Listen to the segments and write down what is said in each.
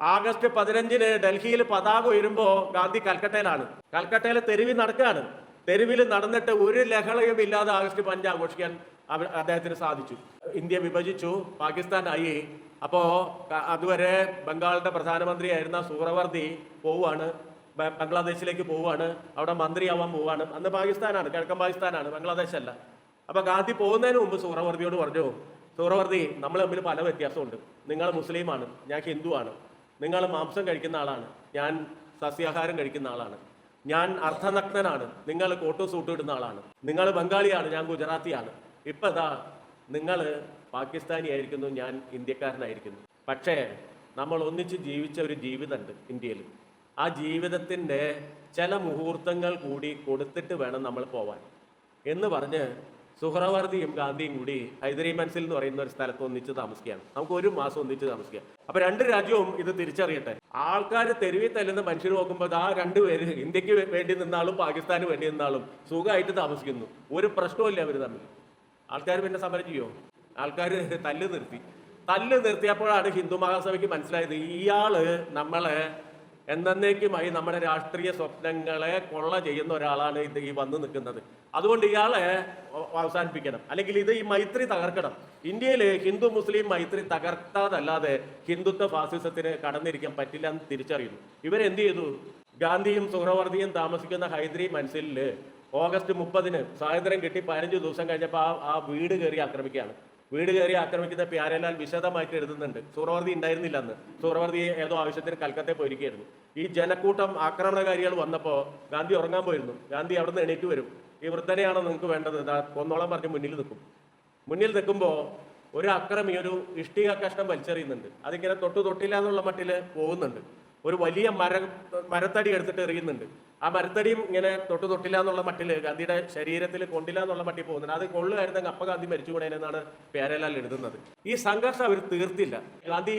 August 15-ന് ഡൽഹിയിൽ പതാക ഉയരുമ്പോൾ ഗാന്ധി കൽക്കട്ടയിലാണ്. കൽക്കട്ടയിൽ തെരുവിൽ നടക്കുകയാണ്. തെരുവിൽ നടന്നിട്ട് ഒരു ലഹളയും ഇല്ലാതെ ആഗസ്റ്റ് 5 ആഘോഷിക്കാൻ അദ്ദേഹത്തിന് സാധിച്ചു. ഇന്ത്യ വിഭജിച്ചു, പാകിസ്ഥാനായി. അപ്പോൾ അതുവരെ ബംഗാളിന്റെ പ്രധാനമന്ത്രിയായിരുന്ന സൂറവർദി പോവുകയാണ്, ബംഗ്ലാദേശിലേക്ക് പോവുകയാണ്, അവിടെ മന്ത്രിയാവാൻ പോവുകയാണ്. അന്ന് പാകിസ്ഥാനാണ്, കിഴക്കൻ പാകിസ്ഥാനാണ്, ബംഗ്ലാദേശ് അല്ല. അപ്പോൾ ഗാന്ധി പോകുന്നതിന് മുമ്പ് സൂറവർദിയോട് പറഞ്ഞു, സൂറവർദി, നമ്മൾ തമ്മിൽ പല വ്യത്യാസമുണ്ട്. നിങ്ങൾ മുസ്ലിമാണ്, ഞാൻ ഹിന്ദുവാണ്. നിങ്ങൾ മാംസം കഴിക്കുന്ന ആളാണ്, ഞാൻ സസ്യാഹാരം കഴിക്കുന്ന ആളാണ്. ഞാൻ അർദ്ധനഗ്നനാണ്, നിങ്ങൾ കോട്ടും സൂട്ടും ഇടുന്ന ആളാണ്. നിങ്ങൾ ബംഗാളിയാണ്, ഞാൻ ഗുജറാത്തിയാണ്. ഇപ്പം ഇതാ നിങ്ങൾ പാകിസ്ഥാനി ആയിരിക്കുന്നു, ഞാൻ ഇന്ത്യക്കാരനായിരിക്കുന്നു. പക്ഷേ നമ്മൾ ഒന്നിച്ച് ജീവിച്ച ഒരു ജീവിതമുണ്ട് ഇന്ത്യയിൽ. ആ ജീവിതത്തിൻ്റെ ചില മുഹൂർത്തങ്ങൾ കൂടി കൊടുത്തിട്ട് വേണം നമ്മൾ പോവാൻ എന്ന് പറഞ്ഞ് സുഹ്റവർദിയും ഗാന്ധിയും കൂടി ഹൈദരി മൻസിൽ എന്ന് പറയുന്ന ഒരു സ്ഥലത്ത് ഒന്നിച്ച് താമസിക്കുകയാണ്. നമുക്ക് 1 മാസം ഒന്നിച്ച് താമസിക്കാം. അപ്പൊ 2 രാജ്യവും ഇത് തിരിച്ചറിയട്ടെ. ആൾക്കാർ തെരുവിൽ തല്ലുന്ന മനുഷ്യർ നോക്കുമ്പോൾ ആ 2 പേര് ഇന്ത്യക്ക് വേണ്ടി നിന്നാലും പാകിസ്ഥാന് വേണ്ടി നിന്നാലും സുഖമായിട്ട് താമസിക്കുന്നു. ഒരു പ്രശ്നമില്ല അവർ തമ്മിൽ. ആൾക്കാർ പിന്നെ സമരം ചെയ്യോ? ആൾക്കാർ തല്ല് നിർത്തിയപ്പോഴാണ് ഹിന്ദു മഹാസഭയ്ക്ക് മനസ്സിലായത്, ഇയാള് നമ്മളെ എന്നേക്കുമായി നമ്മുടെ രാഷ്ട്രീയ സ്വപ്നങ്ങളെ കൊള്ള ചെയ്യുന്ന ഒരാളാണ് ഇത് ഈ വന്ന് നിൽക്കുന്നത്. അതുകൊണ്ട് ഇയാളെ അവസാനിപ്പിക്കണം, അല്ലെങ്കിൽ ഇത് ഈ മൈത്രി തകർക്കണം. ഇന്ത്യയിൽ ഹിന്ദു മുസ്ലിം മൈത്രി തകർത്താതല്ലാതെ ഹിന്ദുത്വ ഫാസിസത്തിന് കടന്നിരിക്കാൻ പറ്റില്ല എന്ന് തിരിച്ചറിയുന്നു. ഇവരെന്ത് ചെയ്തു? ഗാന്ധിയും സുഹ്റവർദിയും താമസിക്കുന്ന ഹൈദരി മൻസിലിൽ ഓഗസ്റ്റ് 30-ന് സ്വാതന്ത്ര്യം കിട്ടി 15 ദിവസം കഴിഞ്ഞപ്പോൾ ആ വീട് കയറി ആക്രമിക്കുകയാണ്. വീട് കയറി ആക്രമിക്കുന്ന പ്യാരലാൽ വിശദമായിട്ട് എഴുതുന്നുണ്ട്. സുഹ്റവർദി ഉണ്ടായിരുന്നില്ല അന്ന്. സുഹ്റവർദി ഏതോ ആവശ്യത്തിന് കൽക്കത്തയിൽ പോയിരിക്കുകയായിരുന്നു. ഈ ജനക്കൂട്ടം ആക്രമണകാരികൾ വന്നപ്പോൾ ഗാന്ധി ഉറങ്ങാൻ പോയിരുന്നു. ഗാന്ധി അവിടെ നിന്ന് എണീറ്റ് വരും. ഈ വൃദ്ധനെയാണോ നിങ്ങൾക്ക് വേണ്ടത്? കൊന്നോളം പറഞ്ഞ് മുന്നിൽ നിൽക്കും. മുന്നിൽ നിൽക്കുമ്പോൾ ഒരു അക്രമി ഒരു ഇഷ്ടിക കഷ്ണം വലിച്ചെറിയുന്നുണ്ട്. അതിങ്ങനെ തൊട്ടില്ല എന്നുള്ള മട്ടിൽ പോകുന്നുണ്ട്. ഒരു വലിയ മരത്തടി എടുത്തിട്ട് എറിയുന്നുണ്ട്. ആ മരത്തടിയും ഇങ്ങനെ തൊട്ടില്ല എന്നുള്ള മട്ടിൽ ഗാന്ധിയുടെ ശരീരത്തിൽ കൊണ്ടില്ല എന്നുള്ള മട്ടിൽ പോകുന്നുണ്ട്. അത് കൊള്ളുകയായിരുന്നെങ്കിൽ അപ്പ ഗാന്ധി മരിച്ചുകൂടേനെന്നാണ് പ്യാരലാൽ എഴുതുന്നത്. ഈ സംഘർഷം അവർ തീർത്തില്ല. ഗാന്ധി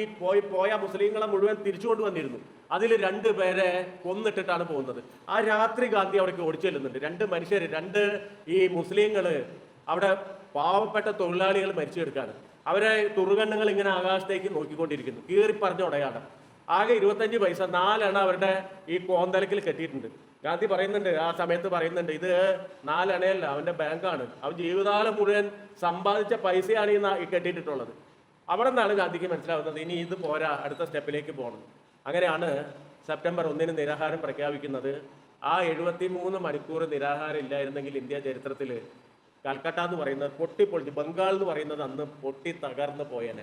പോയ മുസ്ലിങ്ങളെ മുഴുവൻ തിരിച്ചു കൊണ്ടുവന്നിരുന്നു. അതിൽ 2 പേരെ കൊന്നിട്ടിട്ടാണ് പോകുന്നത്. ആ രാത്രി ഗാന്ധി അവിടേക്ക് ഓടിച്ചു ചെല്ലുന്നുണ്ട്. 2 മനുഷ്യർ, 2 ഈ മുസ്ലിങ്ങള് അവിടെ പാവപ്പെട്ട തൊഴിലാളികൾ മരിച്ചെടുക്കാണ്. അവരെ തുറുകണ്ണുകൾ ഇങ്ങനെ ആകാശത്തേക്ക് നോക്കിക്കൊണ്ടിരിക്കുന്നു. കീറി പറഞ്ഞ ഉടയാടം. ആകെ 25 പൈസ 4 അണ അവരുടെ ഈ കോന്തലക്കിൽ കെട്ടിയിട്ടുണ്ട്. ഗാന്ധി പറയുന്നുണ്ട്, ആ സമയത്ത് പറയുന്നുണ്ട്, ഇത് 4 അണയല്ല, അവന്റെ ബാങ്കാണ്. അവൻ ജീവിതകാലം മുഴുവൻ സമ്പാദിച്ച പൈസയാണ് ഈ കെട്ടിയിട്ടുള്ളത്. അവിടെ നിന്നാണ് ഗാന്ധിക്ക് മനസ്സിലാവുന്നത്, ഇനി ഇത് പോരാ, അടുത്ത സ്റ്റെപ്പിലേക്ക് പോകണം. അങ്ങനെയാണ് സെപ്റ്റംബർ 1-ന് നിരാഹാരം പ്രഖ്യാപിക്കുന്നത്. ആ 73 മണിക്കൂർ നിരാഹാരം ഇല്ലായിരുന്നെങ്കിൽ ഇന്ത്യ ചരിത്രത്തിൽ കൽക്കട്ട എന്ന് പറയുന്നത് പൊട്ടിപ്പൊളിച്ച്, ബംഗാൾ എന്ന് പറയുന്നത് അന്ന് പൊട്ടി തകർന്നു പോയേനെ.